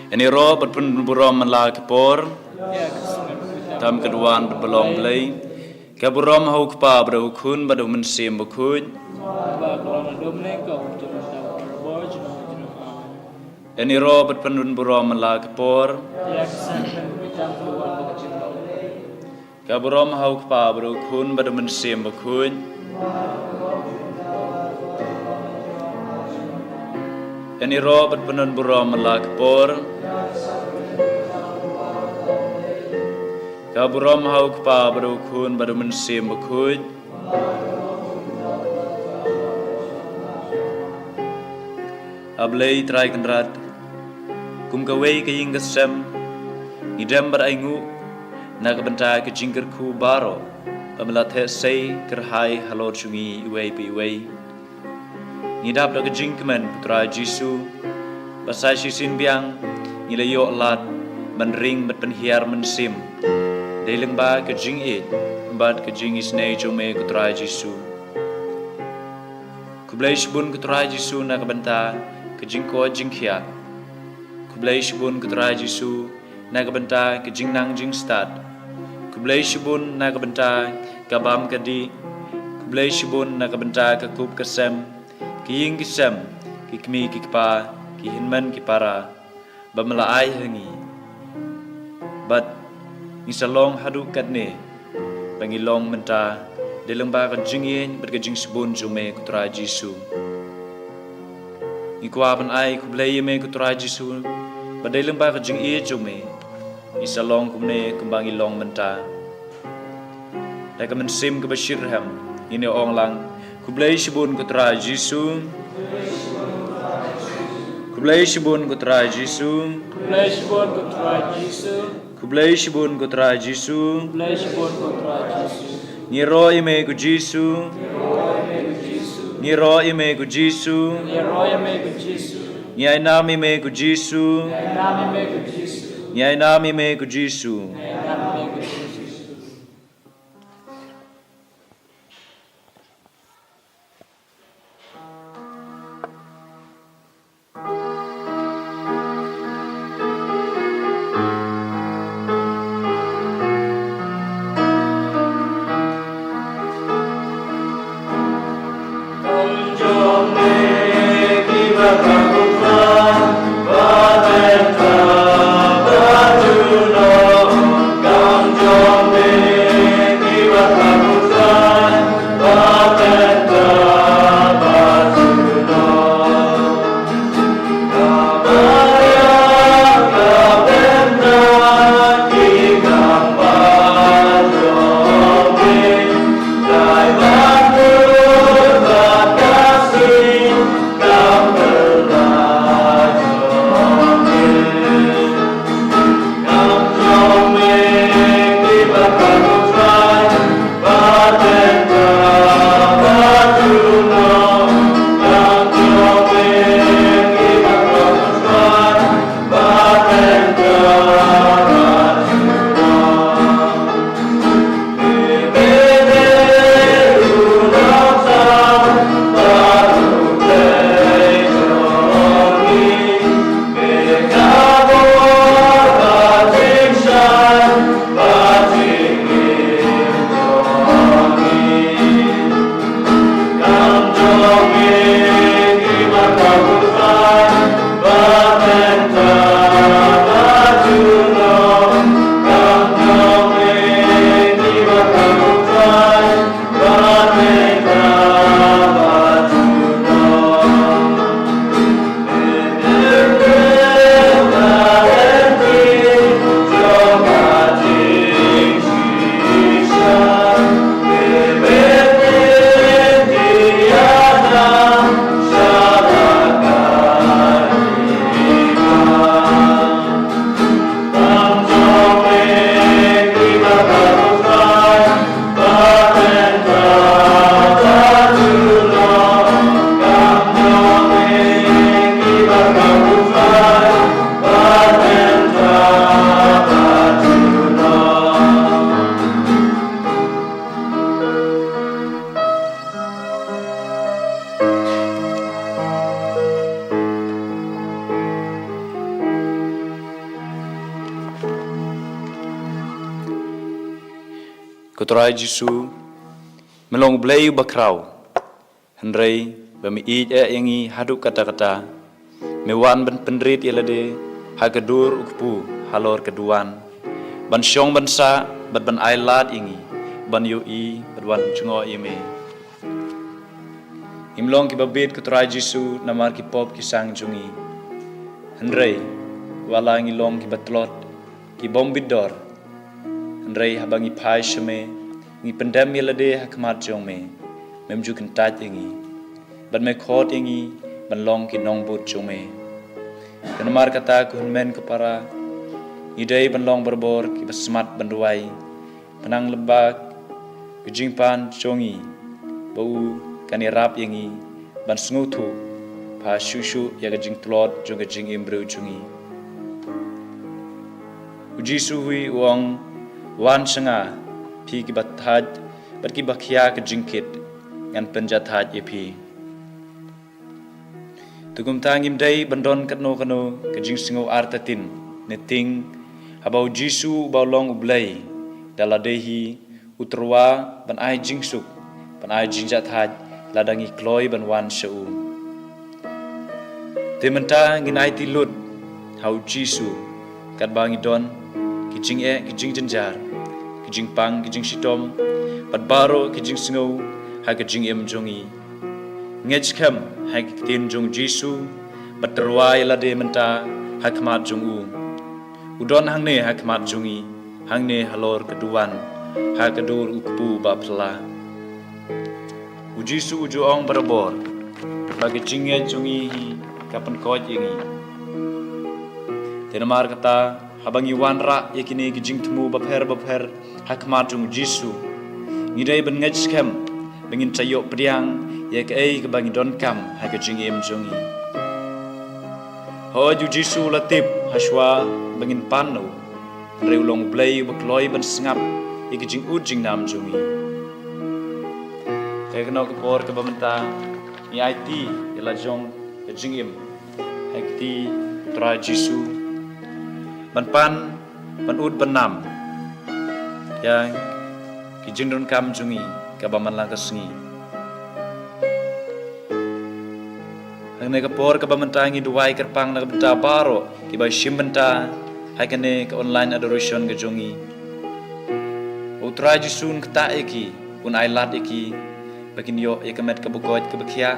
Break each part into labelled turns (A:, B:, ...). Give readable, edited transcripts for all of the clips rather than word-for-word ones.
A: Ini roh berpun buram menla kepor, tam keduaan berbelong belai. Keburam hau kepa berukun badu mensim bukun. Ini roh berpun buram menla kepor. Keburam hau kepa berukun badu mensim bukun. Ini roh berpun buram menla kepor. Kaburam hau kepa berukun badu mensim bukun. Ablay try kenrat kum kawai ke ying kesem idam beraingu nak benta ke jingkerku baro pamlat sei kerhai halor chungi iway pi iway ngidap dak jingkemen putra Jisu pasai sisin biang nilayo lat menring bet penhiar mensim Dalang ba ke jing it, bat ke jing isnei jome kutra Jisu. Kublai shibun kutra Jisu na kabanta ke jing ko jing kia. Kublai shibun kutra Jisu na kabanta ke jing nang jing stad. Kublai shibun na kabanta ke bam kadi. Kublai shibun na kabanta ke kup kesem, ke ying kesem, ke kmi ke kpa, ke hinman ke para, bamelaai hangi. Bat Nisalong haduk katne pangilong menta dalam ba kan jingin berkejing sebun jume kutra Jisu. Ikuapan ai kublai me kutra Jisu badalam ba kan jing jume nisalong kumne kumbangilong menta. Dak mensim ke Bashirham ini ong lang kublai sebun kutra Jisu. Kublai sebun kutra Jisu.
B: Kublai sebun kutra Jisu.
A: Kublai shibun kutra Jisu.
B: Kublai sebun kutra Jisu.
A: Ni roh ime ku Jisu. Ni roh ime ku Jisu.
B: Ni roh ime ku Jisu.
A: Ni ainam ime ku Jisu.
B: Ni ainam ime ku Jisu.
A: Ni ainam ime ku Jisu.
B: Ni ainam ime ku Jisu.
A: Kutra Jesu melong blei bakrau Henry bami yangi haduk kata-kata mewan ban pendrit yelade hagadur ukpu halor keduan ban syong ban sa ban ailat ingi ban yui ban jungo ime imlong ki babit Kutra Jesu namar ki pop ki sang jungi Henry wala ngi long ki batlot ki bombidor Henry habangi pai shame ngi pendam yelade hakmat jong me memju kentat ingi ban me khot ingi ban long ki nong but jong me kenamar kata ku men kepara idai ban long berbor ki basmat ban duai penang lebak kujingpan jongi bau kani rap ingi ban sngutu pa shushu ya gajing tlot jong gajing imbru jungi uji suhui wong wan senga pi ki bathaj bat ki bakhya ke jingkit ngan penjathaj epi tugum tangim dai bandon katno ke jing singo artatin neting habau jisu baulong ublai daladehi utrwa ban ai jingsuk ban ai jingjathaj ladangi kloi ban wan shau tementa nginai tilut hau jisu kat bangi don kijing jenjar kijing pang kijing sitom pat baro kijing singo ha kijing em jongi ngech kham ha tin jong Jesu pat terwai lade menta hakmat jong udon hangne hakmat jongi hangne halor keduan ha kedur ukpu bapla Jesu ujuong berbor bagi jinge jongi kapan koj ingi tenamar kata habangi wanra yakini kijing temu bapher hakmat jong Jesu ngidai ben ngechkem bengin cayok priang yak ai ke bangi don kam ha kijing em jongi ho ju Jesu latip haswa bengin panu reulong blai bakloi ben sengap ikijing ujing nam jongi kaya kena kepor ke bamenta ni IT ialah jong kijing em hakti Kutra Jesu ban ud benam yang kijing don kam jungi kabaman lang kasengi hangne kapor kabamenta ngi duai kerpang na benta baro ki bai shimbenta hakane ke online adoration ke jungi Kutra Jesu kta eki un ailat eki bakin yo ekamet kabukot kabakya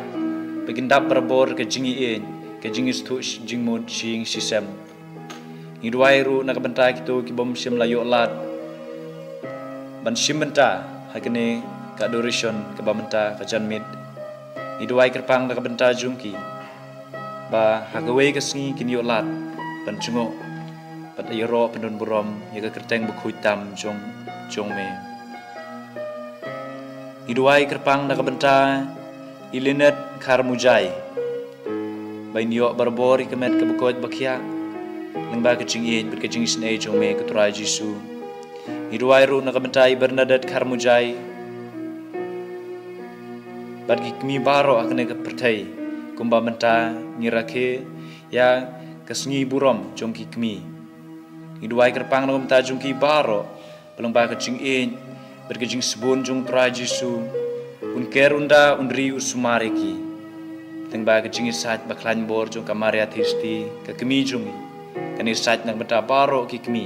A: bakin dap berbor ke jingi ke jingi stu jingmod sing sisem Ngidwai ru nak benta kitu ki bom sim layo lat ban sim benta hakene ka adoration ka bamenta ka janmit ngidwai kerpang nak benta jungki ba hagawe ka sngi kin yo lat ban chungo pat ayro pendon burom ya ka kerteng bukhui tam jong me ngidwai kerpang nak benta ilinet karmujai bain yo barbor ikemet ka bukot bakya Lengba kecing ber kecing snei jome Kutra Jesu Hiduai ru nakabentai Bernadette Karmujai Bagi kami baro akne ke pertai kumba menta ngirake ya kesngi burom jongki kami Hiduai kerpang nakabentai jongki baro Lengba kecing ber kecing sebun jong Kutra Jesu unker unda undri usumareki Lengba kecing isat baklan bor jong kamaria thisti ke kami jongi kani sat nang benta baro ki kmi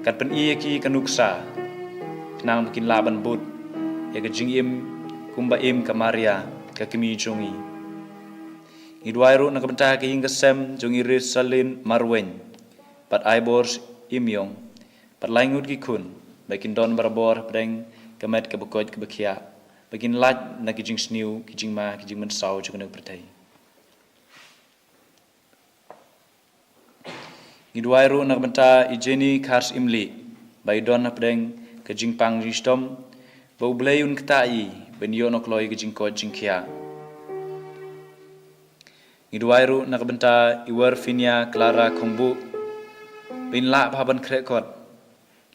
A: kat pen ie ki kanuksa kenang bikin laban but ya ke jing im kumba im kamaria ka kmi jongi idwairu nang benta ki hingga sem jongi resalin marwen pat aibors imyong pat laingut ki kun bakin don barbor pedeng kemet ke bukot ke bekia bakin lat na ki jing sniu ki jing ma ki jing men sau jong nak pertai Ngidwairu nak benta ijeni kars imli bai don na pedeng ke jingpang jistom bau blayun ktai ben yo nok loi ke jingko jingkia Ngidwairu nak benta iwer finia Clara Kongbu bin la paban krekot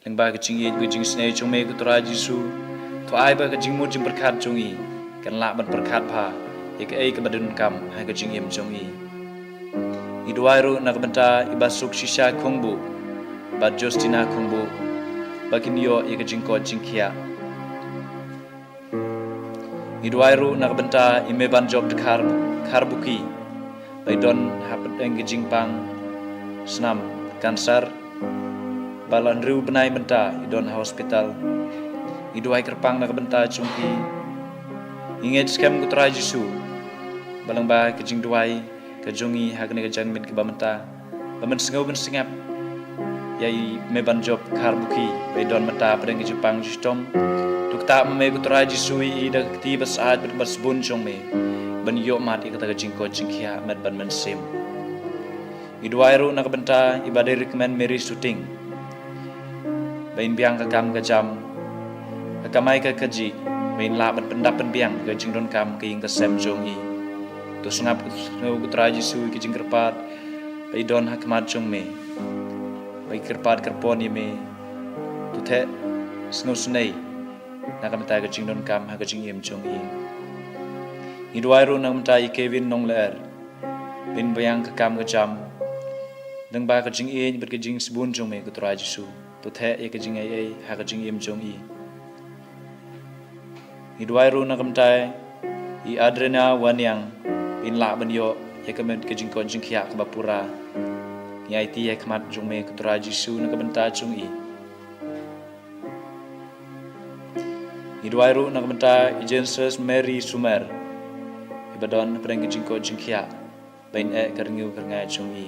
A: lengba ke jingi ke jing snei chome Kutra Jesu to ai ba ke jingmu jing berkat jongi kan la ban berkat pa ik ai ke badun kam ha ke jingim jongi Idwairu nak benta ibasuk shisha Kongbu ba Justina Kongbu bakin yo ya kejingko jingkia. Idwairu nakabenta ime banjob de karbuki baidon hapet eng kejingpang senam kanser balan riu benai benta idon hospital. Idwai kerpang nakabenta jungki inget skem kutra Jesu balang ba kejing duai kejungi hagne kejang min kebamenta bamen sengau ben sengap yai me banjob karbuki baidon menta pedeng kejipang justom tuk tak me kutra Jesu I dak ti basaat berbun jong me ban yo mati kata kejing ko jingkia met ban men sim. Idwairu nakabenta ibadai recommend Mary shooting bain biang kakam kajam kakamai ka kaji bain la ban pendap biang kejing don kam ke ing kesem jong I tu sengap kutra Jesu kejing kerpat baidon hakmat jong me bai kerpat kerpon I me tu the sengau sunai nakabenta kejing don kam ha kejing im jong I. Idwairu nakabenta I Kevin nong ler bain biang kakam kajam deng ba kejing I berkejing sebun jong me kutra Jesu tu the e kejing ai ha kejing im jong I. Idwairu nakabenta I Adrena wanyang in la ban yo ya kemet kejing ko jingkia ke bapura ya iti ya kemat jong me kutra Jesu nakabenta jong I. Idwairu nakabenta I Jesus Mary Sumer ibadon pedang kejing ko jingkia bain keringu kerngai jong I.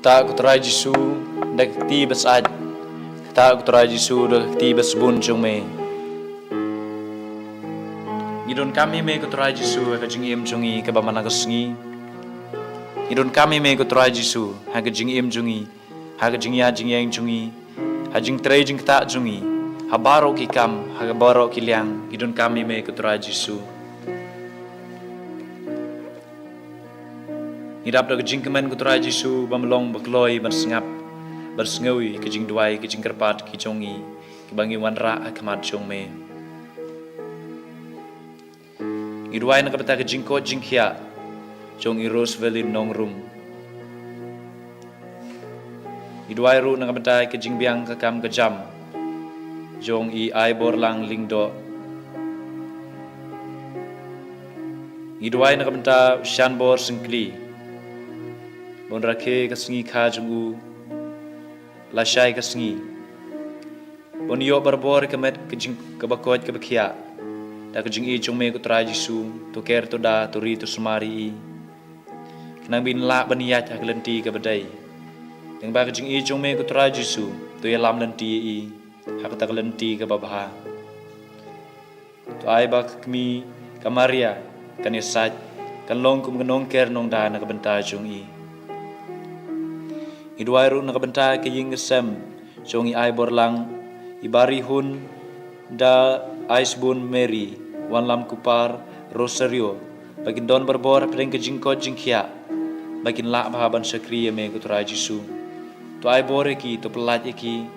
A: Ta kutra Jesu dak ti basad ta kutra Jesu dak ti basbun jong me ngidon kami me kutra Jesu ka jingim jongi ka bamana kasngi ngidon kami me kutra Jesu ha ka jingim jongi ha ka jingya jingyang jongi ha jing tre jing ta jongi ha baro ki kam ha ka baro ki liang ngidon kami me kutra Jesu Ngidap da kejing kemen ku Tuhan Yesus bamelong bakloi bersengap bersengawi kejing duai kejing kerpat kijongi kebangi wanra akamat jong me. Iduai nak beta kejing ko jing kia jong i Roosevelt nong rum. Iduai ru nak beta kejing biang kekam kejam jong i ai borlang lingdo. Iduai nak beta shan bor sengkli bon rake kesengi ka jongu lashai kesengi bon yo berbor kemet kejing kebakot kebakia da kejing i jong me ku Tuhan Yesus to ker to da to ri to semari i kenang bin la baniat ak lenti ke bedai deng ba kejing i jong me ku Tuhan Yesus to ya lam lenti i hak tak lenti ke babha to ai ba kmi kamaria kan yasaj kan long kum nong ker nong da na benta jong i Iduai ru nak benta ke ying sem jong i ai borlang ibari hun da Icebun Mary wan lam kupar Rosario bagin don berbor pedeng ke jingko jingkia bagin la bahaban sakriya me ku Tuhan Yesus to ai bore ki to pelat ki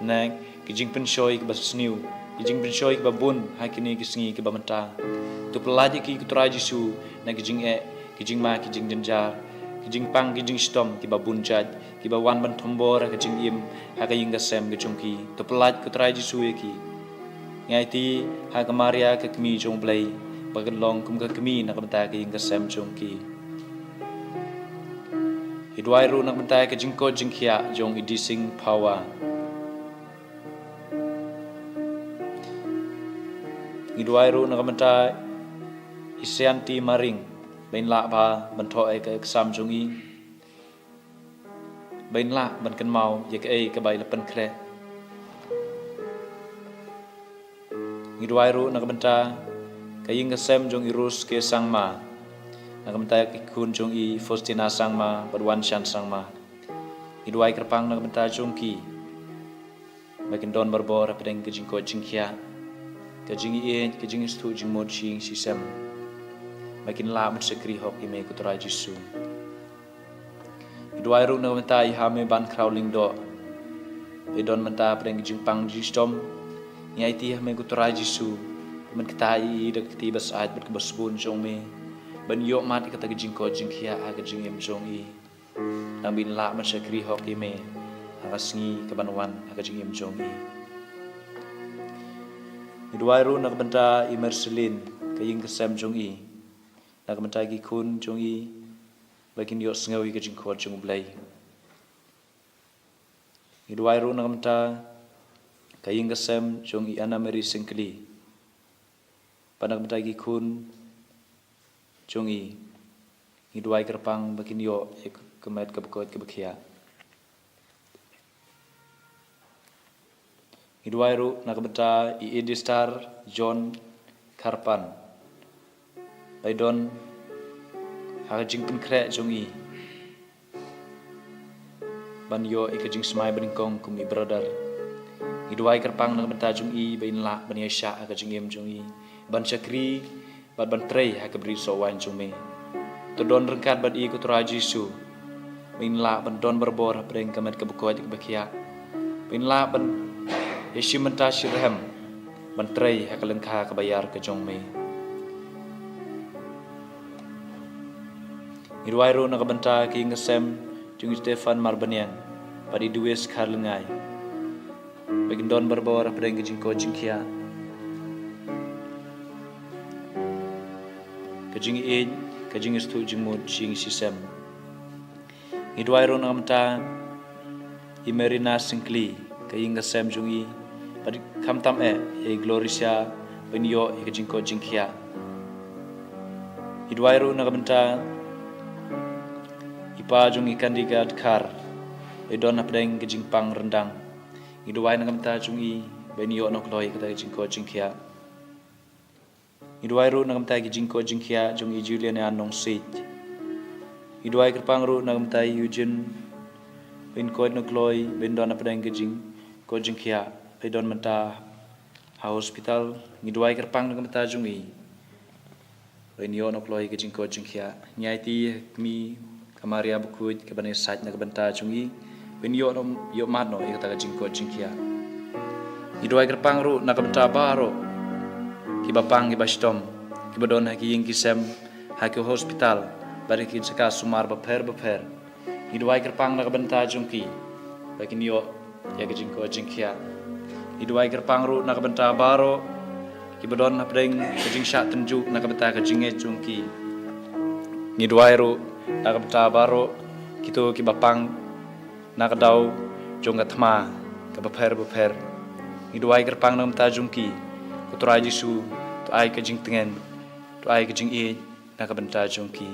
A: nak ke jing pensoi ke basniu ke jing pensoi ke babun hakini ke sengi ke bamenta to pelat ki ku Tuhan Yesus nak ke jing ke jing ma ke jing jenjar ke jing pang ke jing stom ke babun jaj ke bawan ban tombor ke jing im hakaying gasem ke jongki to pelat ku Tuhan Yesus ki ngai ti ha kamaria ke kemi jong blai bagan long kum ke kemi nak benta ke ying kesem jong ki hidwai ru nak benta ke jingko jingkia jong idising power hidwai ru nak benta isianti maring bain la ba bento ke kesam jong i bain la ban kan mau ye ke bai lepen kre Ngiduai ru nak benta kaying kesem jong i Rus ke sangma nak benta ikun jong i Faustina sangma berwan shan sangma Ngiduai kerpang nak benta jong ki bakin don berbor pedeng kejing ko jingkia kejing i kejing stu jing mod jing sisem bakin la men sekri hok i me ku Tuhan Yesus Ngiduai ru nak benta i hame ban crawling do don benta pedeng kejing pang jistom Ngai ti me ku Tuhan Yesus men ketai de keti bas ait ber kebasbun jong me ban yo mat kata kejing ko jing khia a kejing em jong i nang bin la man sakri hok i me agasngi ke banwan a kejing em jong i Iduai ru nak benta i Mercelin kaying kesem jong i nak benta ki kun jong i bakin yo sengawi kejing ko jong blai Iduai ru nak benta kaying kesem jong i Ana Mary Sengkeli panak betagi kun jong i Iduai kerpang bakin yo kemet kebekot kebekia Iduai ru nak beta i Edistar John Karpan baidon hajing pen kre jong i ban yo ikajing semai beringkong kum i brother Iduai kerpang nak benta jong i bain la ban yasha ka jong em jong i ban sakri ban trei ha ka bri so wan jong me to don rengkat ban i ku Tuhan Yesus bain la ban don berbor preng kamet ka bekot ka bekia bain la ban yeshi menta shirham ban trei ha ka lengkha ka bayar ka jong me Iduai ro nak benta ki ngesem jong Stefan Marbanian padi dues khar lengai Bagian don berbor pedeng kejing ko jingkia kejing i kejing stu jing mod jing sisem Iduai ro nak mta i Merina Sengkli kaying ngesem jong i padi kam tam e Glorisia ben yo kejing ko jingkia Iduai ro nak mta ipa jong ikan digat kar don pedeng kejing pang rendang Iduai nak mta jong i ben yo nok loi kata kejing ko jingkia Iduai ru nak mta kejing ko jingkia jong i Julian anong sit Iduai kerpang ru nak mta Eugene ben ko nok loi ben don pedeng kejing ko jingkia ben don mta ha hospital Iduai kerpang nak mta jong i ben yo nok loi kejing ko jingkia nyai ti mi Kamaria bukuj ke bani saj na kabenta chungi win yo madno ik ta jingko jingkia. Idoi kerpang ru na kabenta baro ki bapang ki bastom ki badon ha ki ying ki sem ha ki hospital bari ki saka sumar baper. Idoi kerpang na kabenta jungki bagi yo ya ki jingko jingkia. Idoi kerpang ru na kabenta baro ki badon na pedeng ke jing syak tenju na kabenta ke jinge jungki. Idoi ru na kabenta baro kito ki bapang na kadau jong gatma ke baper. Idoi kerpang na kabenta jungki ku turai Jisu tu ai ke jing tengen tu ai ke jing i na kabenta jungki.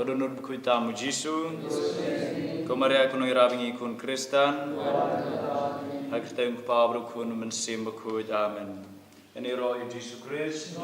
A: padunod bukui tamu Jisu. Ko Maria kuno irabingi kun Kristan. Hakita yung pabro kun mensim bukui. Amen. Ini roh Yesus Kristus.